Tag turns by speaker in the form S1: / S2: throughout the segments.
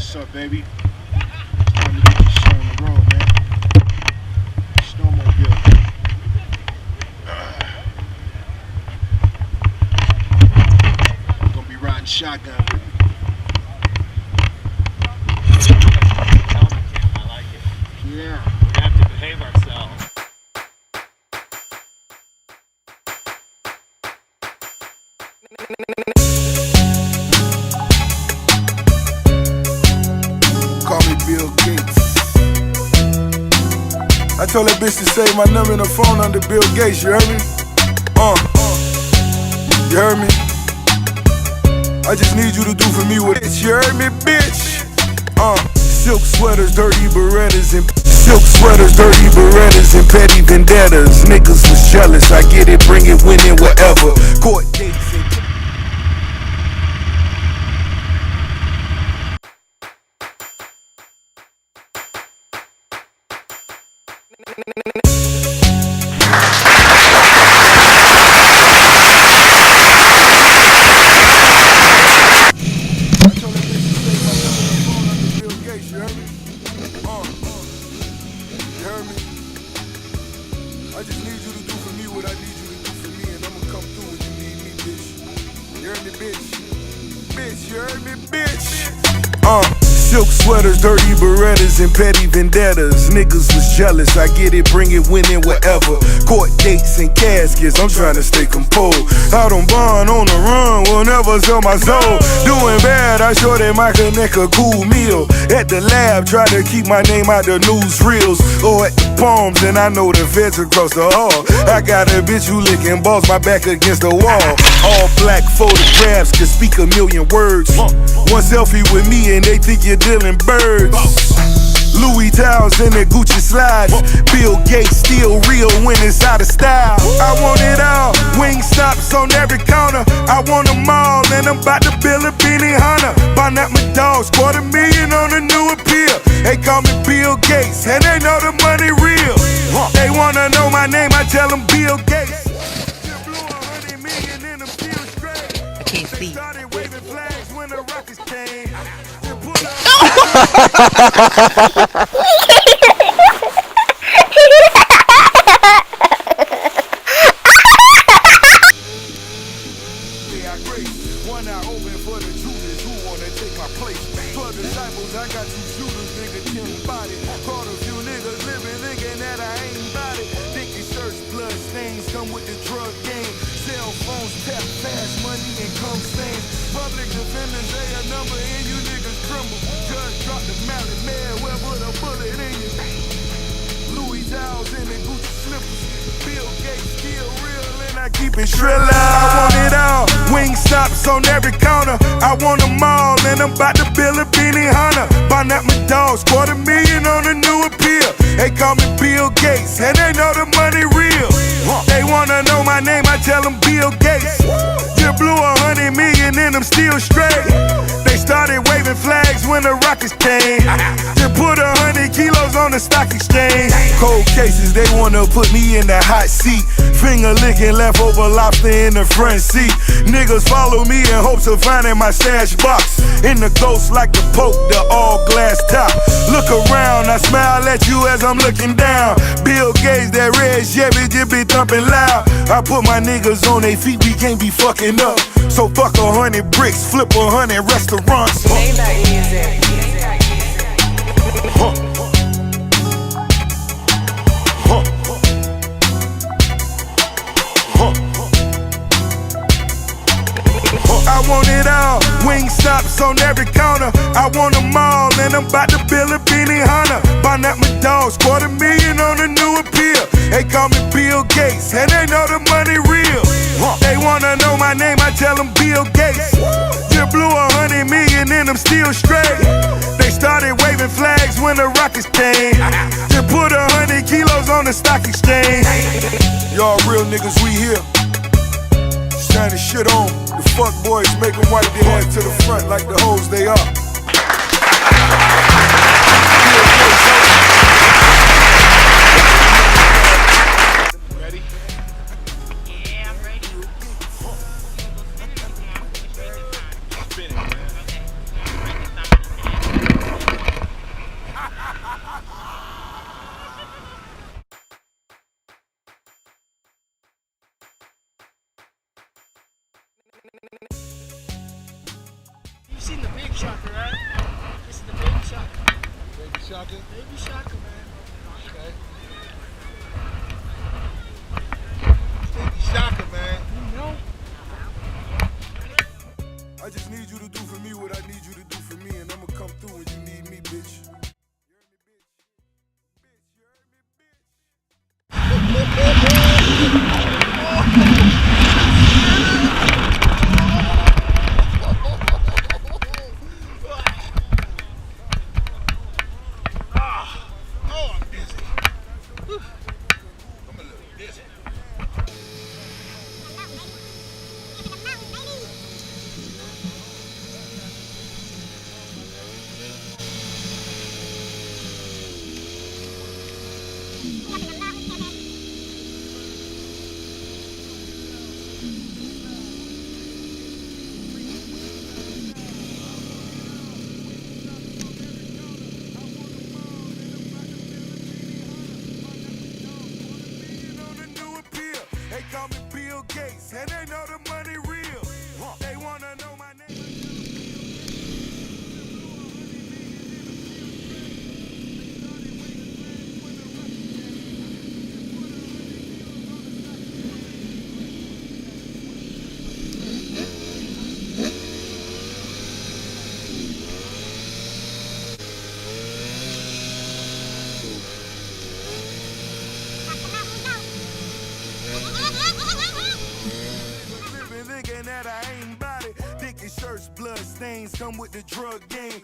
S1: What's up, baby? It's time to get this show on the road, man. Snowmobile. We're gonna be riding shotgun with me.
S2: I like it.
S1: Yeah.
S2: We have to behave ourselves.
S3: Call me Bill Gates. I told that bitch to save my number in her phone under Bill Gates, you heard me? You heard me? I just need you to do for me what you heard me, bitch? Silk sweaters, dirty Berettas, and petty vendettas. Niggas was jealous, I get it, bring it, win it, whatever. Court dates and I just need you to do for me what I need you to do for me, and I'ma come through when you need me, bitch. You heard me, bitch? Bitch, you heard me, bitch? Silk sweaters, dirty Berettas, and petty vendettas. Niggas was jealous, I get it, bring it, win it, whatever. Court dates and caskets, I'm trying to stay composed. Out on bond, on the run, will never sell my soul. Doing bad, I sure they might connect a cool meal. At the lab, try to keep my name out the newsreels. Or at the Palms, and I know the feds across the hall. I got a bitch who licking balls, my back against the wall. All black photographs can speak a million words. One selfie with me and they think you're dealing birds. Louis Towels in the Gucci slides. Bill Gates still real when it's out of style. I want it all, wing stops on every corner. I want them all and I'm about to build a Benny Hunter. Buying up my dogs, $250,000 on a new appeal. They call me Bill Gates and they know the money real. They wanna know my name, I tell them Bill Gates.
S4: I can't see.
S3: One eye open for the Judas who wanna take my place. 12 disciples, I got 2 shooters, nigga, 10 body. Caught a few niggas living, thinking that I ain't about it. Thinking search blood stains come with the drug game. Cell phones tap fast, money and come stains. Public defenders say a number and you niggas tremble. Judge dropped the mallet, man, well put a bullet in you. Louis Towels in the Gucci slippers. Bill Gates still real and I keep it Trilla. I want it all, wing stops on every corner. I want them all and I'm about to build a Benny Hunter. Buying up my dogs, $250,000 on a new appeal. They call me Bill Gates and they know the money real. They wanna know my name, I tell them Bill Gates. You blew $100,000,000 and I'm still straight. They started waving flags when the Rockets came. To put 100 kilos on the stock exchange. Cold cases, they wanna put me in the hot seat. Finger licking leftover lobster in the front seat. Niggas follow me in hopes of finding my stash box. In the ghost like the Pope, the all glass top. Look around, I smile at you as I'm looking down. Bill Gates, that red Chevy just be thumping loud. I put my niggas on their feet, we can't be fucking up. So fuck 100 bricks, flip 100 restaurants.
S4: Maybach music.
S3: I want it all, wing stops on every corner. I want them all and I'm about to build a Benny Hunter. Buying up my dogs, $250,000 on a new appeal. They call me Bill Gates and they know the money real. They wanna know my name, I tell them Bill Gates. You blew $100,000,000 and I'm still straight. They started waving flags when the Rockets came. To put 100 kilos on the stock exchange. Y'all real niggas, we here. Shining shit on. The fuck boys make them wipe their hands to the front like the hoes they are.
S1: Ready?
S4: Yeah, I'm ready.
S1: Spin it, man.
S4: Okay.
S1: shocker, right? This is the baby shocker.
S3: Baby shocker?
S1: Baby shocker, man.
S3: Okay. Baby shocker, man.
S1: You know?
S3: I just need you to do for me what I need you to do for me, and I'ma come through when you need me, bitch. They call me Bill Gates, and they know the money real. They wanna know my name. Thinking that I ain't bout it. Thinking shirts, blood stains come with the drug game.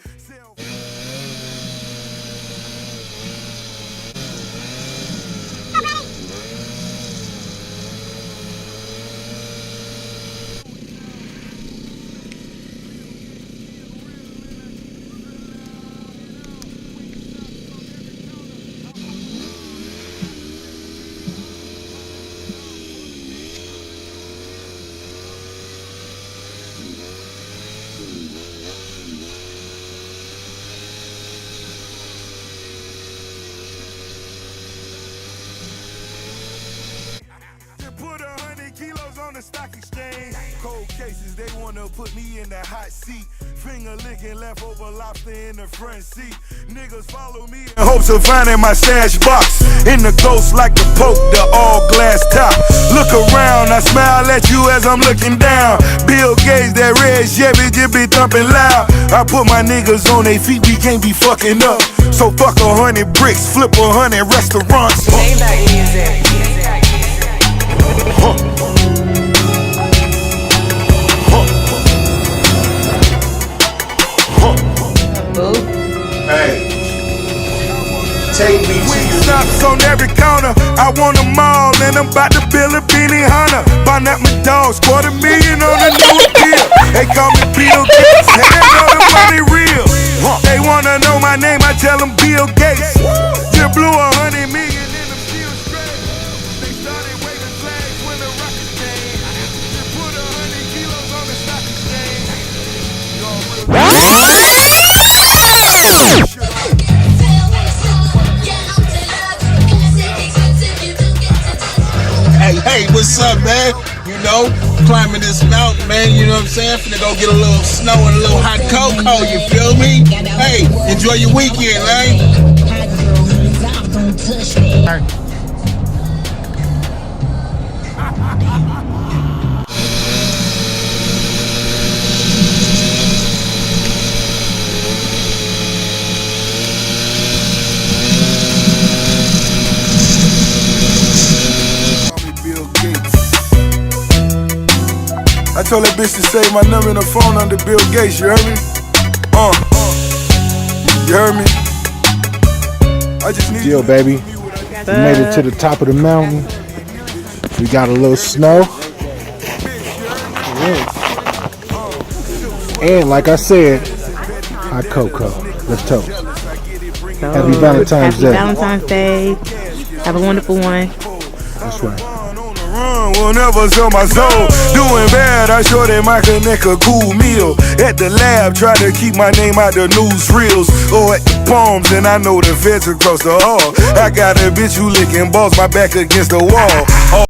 S3: Put 100 kilos on the stock exchange. Cold cases, they wanna put me in the hot seat. Finger licking leftover lobster in the front seat. Niggas follow me in hopes of finding my stash box. In the ghost like the Pope, the all glass top. Look around, I smile at you as I'm looking down. Bill Gates, that red Chevy just be thumping loud. I put my niggas on their feet, we can't be fucking up. So fuck 100 bricks, flip 100 restaurants.
S4: Maybach music.
S3: Hey, take me to you. Stops on every corner. I want them all, and I'm about to build a beanie hunter. Buying up my dogs, $250,000 on the new deal. They call me Bill Gates, and they know the money real. They wanna know my name, I tell them Bill Gates. Just blew 100 million in the field straight. They started waving flags when the rockets came. Just put 100 kilos on the stock exchange.
S5: Hey, what's up, man? You know, climbing this mountain, man, you know what I'm saying? Finna go get a little snow and a little hot cocoa, you feel me? Hey, enjoy your weekend, man.
S3: I told that bitch to save my number in the phone under Bill Gates, you heard me? You heard me? I just need
S6: Deal, baby. We made it to the top of the mountain. We got a little snow. And like I said, hot cocoa. Let's toast. Happy Valentine's Day.
S7: Happy Valentine's Day. Have a wonderful one.
S6: That's right.
S3: Will never sell my soul. Doing bad, I sure they might connect a cool meal. At the lab, try to keep my name out the newsreels. Or at the Palms, and I know the feds across the hall. I got a bitch who licking balls, my back against the wall.